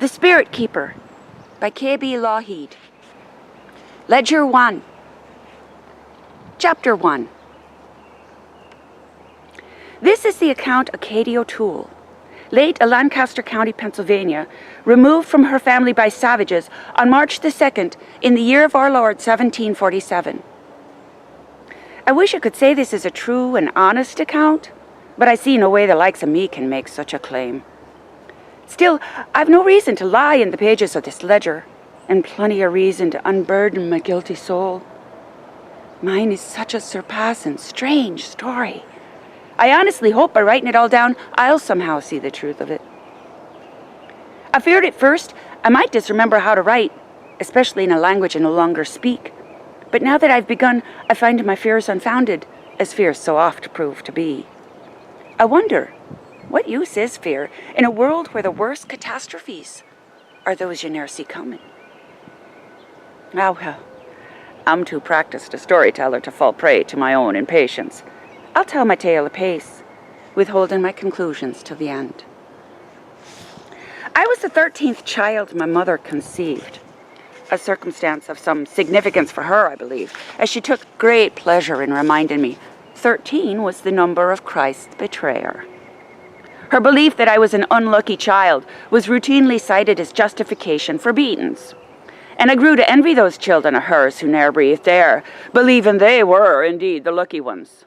The Spirit Keeper by K.B. Laugheed. Ledger 1. Chapter 1. This is the account of Katie O'Toole, late of Lancaster County, Pennsylvania, removed from her family by savages on March the 2nd in the year of our Lord 1747. I wish I could say this is a true and honest account, but I see no way the likes of me can make such a claim. Still, I've no reason to lie in the pages of this ledger, and plenty of reason to unburden my guilty soul. Mine is such a surpassing, strange story. I honestly hope by writing it all down, I'll somehow see the truth of it. I feared at first I might disremember how to write, especially in a language I no longer speak. But now that I've begun, I find my fears unfounded, as fears so oft prove to be. I wonder, what use is fear in a world where the worst catastrophes are those you ne'er see coming? Ah, well, I'm too practiced a storyteller to fall prey to my own impatience. I'll tell my tale apace, withholding my conclusions till the end. I was the 13th child my mother conceived, a circumstance of some significance for her, I believe, as she took great pleasure in reminding me 13 was the number of Christ's betrayer. Her belief that I was an unlucky child was routinely cited as justification for beatings, and I grew to envy those children of hers who ne'er breathed air, believing they were indeed the lucky ones.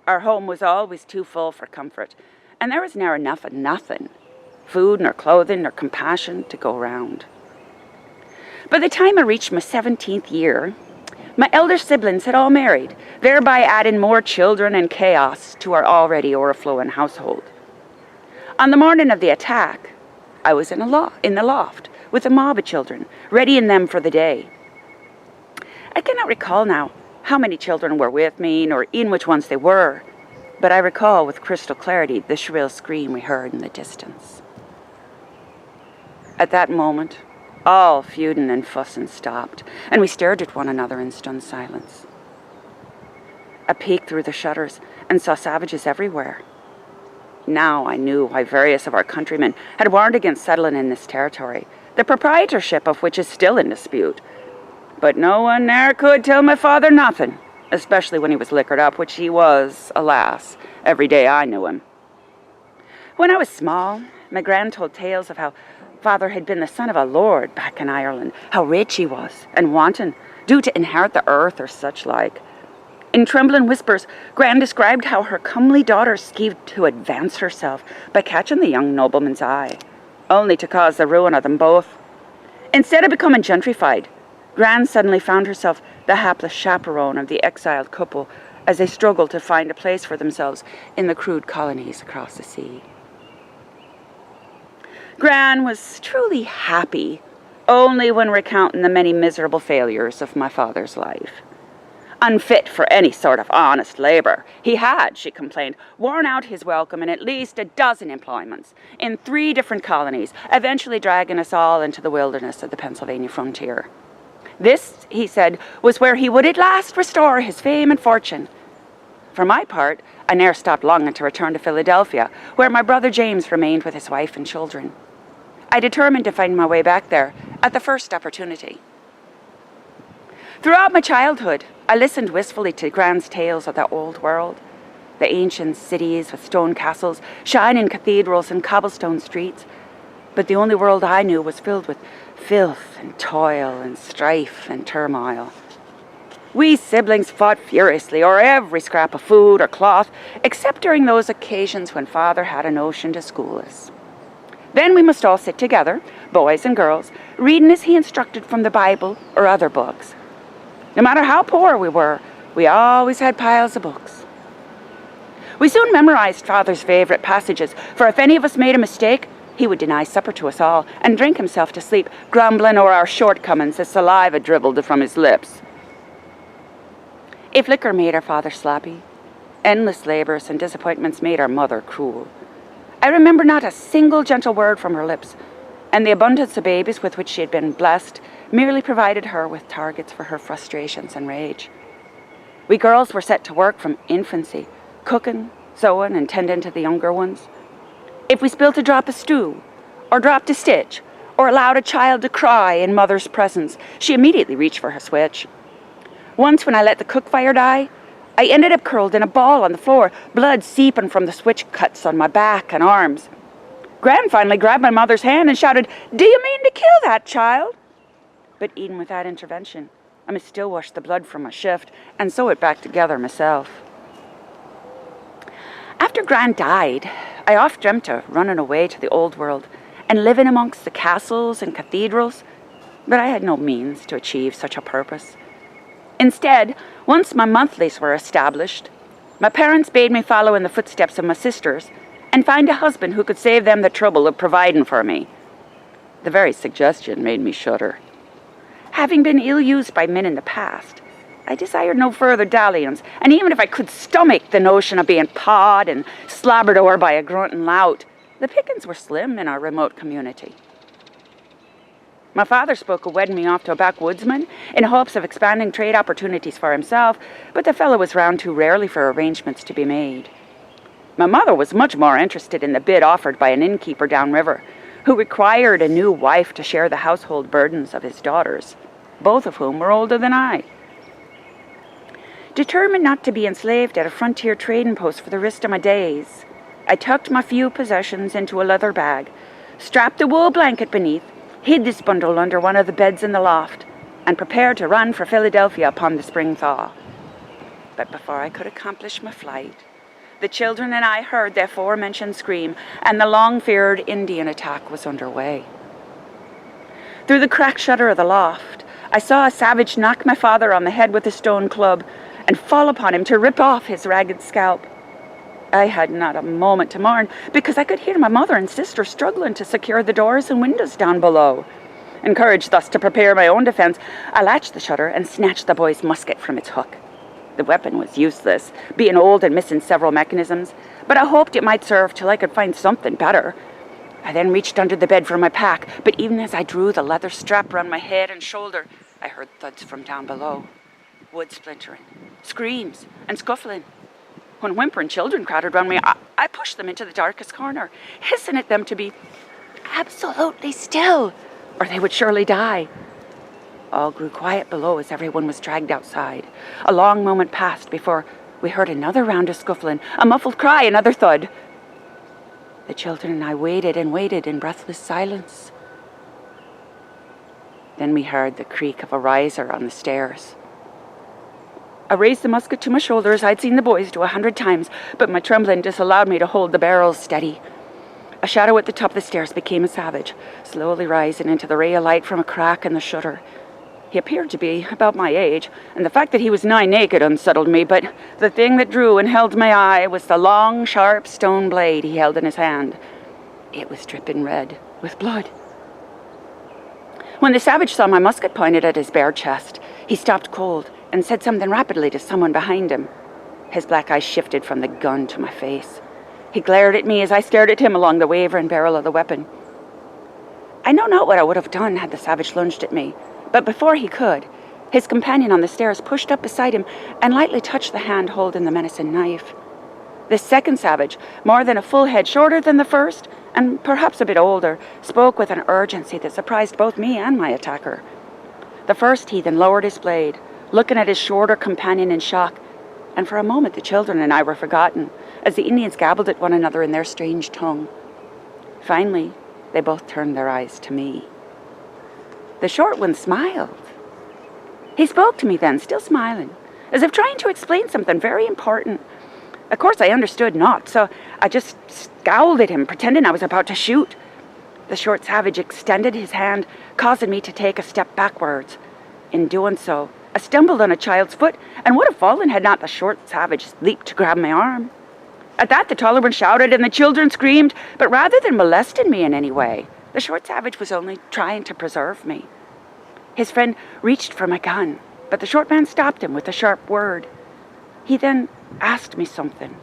Our home was always too full for comfort, and there was ne'er enough of nothing, food nor clothing nor compassion to go round. By the time I reached my 17th year, my elder siblings had all married, thereby adding more children and chaos to our already overflowing household. On the morning of the attack, I was in the loft with a mob of children, readying them for the day. I cannot recall now how many children were with me, nor in which ones they were, but I recall with crystal clarity the shrill scream we heard in the distance. At that moment, all feuding and fussing stopped, and we stared at one another in stunned silence. I peeked through the shutters and saw savages everywhere. Now I knew why various of our countrymen had warned against settling in this territory, the proprietorship of which is still in dispute. But no one ne'er could tell my father nothing, especially when he was liquored up, which he was, alas, every day I knew him. When I was small, my gran told tales of how father had been the son of a lord back in Ireland, how rich he was, and wanton, due to inherit the earth or such like. In trembling whispers, Gran described how her comely daughter schemed to advance herself by catching the young nobleman's eye, only to cause the ruin of them both. Instead of becoming gentrified, Gran suddenly found herself the hapless chaperone of the exiled couple as they struggled to find a place for themselves in the crude colonies across the sea. Gran was truly happy only when recounting the many miserable failures of my father's life. Unfit for any sort of honest labor, he had, she complained, worn out his welcome in at least a dozen employments in 3 different colonies, eventually dragging us all into the wilderness of the Pennsylvania frontier. This, he said, was where he would at last restore his fame and fortune. For my part, I ne'er stopped longing to return to Philadelphia, where my brother James remained with his wife and children. I determined to find my way back there at the first opportunity. Throughout my childhood, I listened wistfully to Gran's tales of the old world, the ancient cities with stone castles, shining cathedrals, and cobblestone streets. But the only world I knew was filled with filth and toil and strife and turmoil. We siblings fought furiously over every scrap of food or cloth, except during those occasions when father had a notion to school us. Then we must all sit together, boys and girls, reading as he instructed from the Bible or other books. No matter how poor we were, we always had piles of books. We soon memorized father's favorite passages, for if any of us made a mistake, he would deny supper to us all and drink himself to sleep, grumbling o'er our shortcomings as saliva dribbled from his lips. If liquor made our father sloppy, endless labors and disappointments made our mother cruel. I remember not a single gentle word from her lips, and the abundance of babies with which she had been blessed merely provided her with targets for her frustrations and rage. We girls were set to work from infancy, cooking, sewing, and tending to the younger ones. If we spilt a drop of stew, or dropped a stitch, or allowed a child to cry in mother's presence, she immediately reached for her switch. Once when I let the cook fire die, I ended up curled in a ball on the floor, blood seeping from the switch cuts on my back and arms. Gran finally grabbed my mother's hand and shouted, "Do you mean to kill that child?" But even with that intervention, I must still wash the blood from my shift and sew it back together myself. After Gran died, I oft dreamt of running away to the old world and living amongst the castles and cathedrals, but I had no means to achieve such a purpose. Instead, once my monthlies were established, my parents bade me follow in the footsteps of my sisters and find a husband who could save them the trouble of providing for me. The very suggestion made me shudder. Having been ill-used by men in the past, I desired no further dalliance, and even if I could stomach the notion of being pawed and slobbered o'er by a grunting lout, the pickings were slim in our remote community. My father spoke of wedding me off to a backwoodsman in hopes of expanding trade opportunities for himself, but the fellow was round too rarely for arrangements to be made. My mother was much more interested in the bid offered by an innkeeper downriver, who required a new wife to share the household burdens of his daughters, both of whom were older than I. Determined not to be enslaved at a frontier trading post for the rest of my days, I tucked my few possessions into a leather bag, strapped a wool blanket beneath, hid this bundle under one of the beds in the loft, and prepared to run for Philadelphia upon the spring thaw. But before I could accomplish my flight, the children and I heard the aforementioned scream, and the long-feared Indian attack was underway. Through the cracked shutter of the loft, I saw a savage knock my father on the head with a stone club and fall upon him to rip off his ragged scalp. I had not a moment to mourn, because I could hear my mother and sister struggling to secure the doors and windows down below. Encouraged thus to prepare my own defense, I latched the shutter and snatched the boy's musket from its hook. The weapon was useless, being old and missing several mechanisms, but I hoped it might serve till I could find something better. I then reached under the bed for my pack, but even as I drew the leather strap round my head and shoulder, I heard thuds from down below. Wood splintering, screams, and scuffling. When whimpering children crowded round me, I pushed them into the darkest corner, hissing at them to be absolutely still, or they would surely die. All grew quiet below as everyone was dragged outside. A long moment passed before we heard another round of scuffling, a muffled cry, another thud. The children and I waited and waited in breathless silence. Then we heard the creak of a riser on the stairs. I raised the musket to my shoulder as I'd seen the boys do 100 times, but my trembling disallowed me to hold the barrels steady. A shadow at the top of the stairs became a savage, slowly rising into the ray of light from a crack in the shutter. He appeared to be about my age, and the fact that he was nigh naked unsettled me, but the thing that drew and held my eye was the long, sharp stone blade he held in his hand. It was dripping red with blood. When the savage saw my musket pointed at his bare chest, he stopped cold and said something rapidly to someone behind him. His black eyes shifted from the gun to my face. He glared at me as I stared at him along the wavering barrel of the weapon. I know not what I would have done had the savage lunged at me, but before he could, his companion on the stairs pushed up beside him and lightly touched the hand holding the menacing knife. This second savage, more than a full head shorter than the first, and perhaps a bit older, spoke with an urgency that surprised both me and my attacker. The first heathen lowered his blade, looking at his shorter companion in shock, and for a moment the children and I were forgotten, as the Indians gabbled at one another in their strange tongue. Finally, they both turned their eyes to me. The short one smiled. He spoke to me then, still smiling, as if trying to explain something very important. Of course, I understood not, so I just scowled at him, pretending I was about to shoot. The short savage extended his hand, causing me to take a step backwards. In doing so, I stumbled on a child's foot and would have fallen had not the short savage leaped to grab my arm. At that, the taller one shouted and the children screamed, but rather than molesting me in any way, the short savage was only trying to preserve me. His friend reached for my gun, but the short man stopped him with a sharp word. He then asked me something,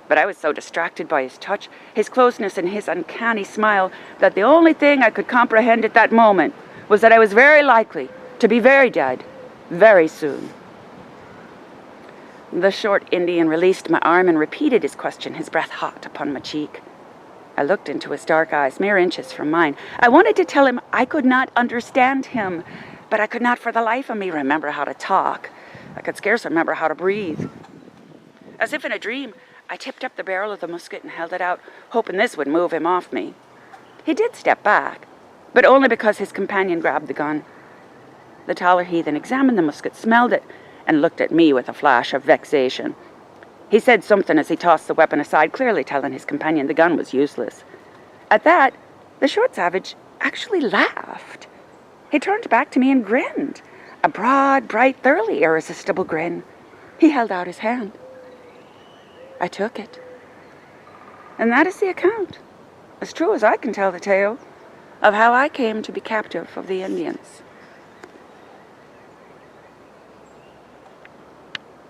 but I was so distracted by his touch, his closeness, and his uncanny smile that the only thing I could comprehend at that moment was that I was very likely to be very dead very soon. The short Indian released my arm and repeated his question, his breath hot upon my cheek. I looked into his dark eyes, mere inches from mine. I wanted to tell him I could not understand him, but I could not for the life of me remember how to talk. I could scarce remember how to breathe. As if in a dream, I tipped up the barrel of the musket and held it out, hoping this would move him off me. He did step back, but only because his companion grabbed the gun. The taller heathen examined the musket, smelled it, and looked at me with a flash of vexation. He said something as he tossed the weapon aside, clearly telling his companion the gun was useless. At that, the short savage actually laughed. He turned back to me and grinned, a broad, bright, thoroughly irresistible grin. He held out his hand. I took it. And that is the account, as true as I can tell the tale, of how I came to be captive of the Indians.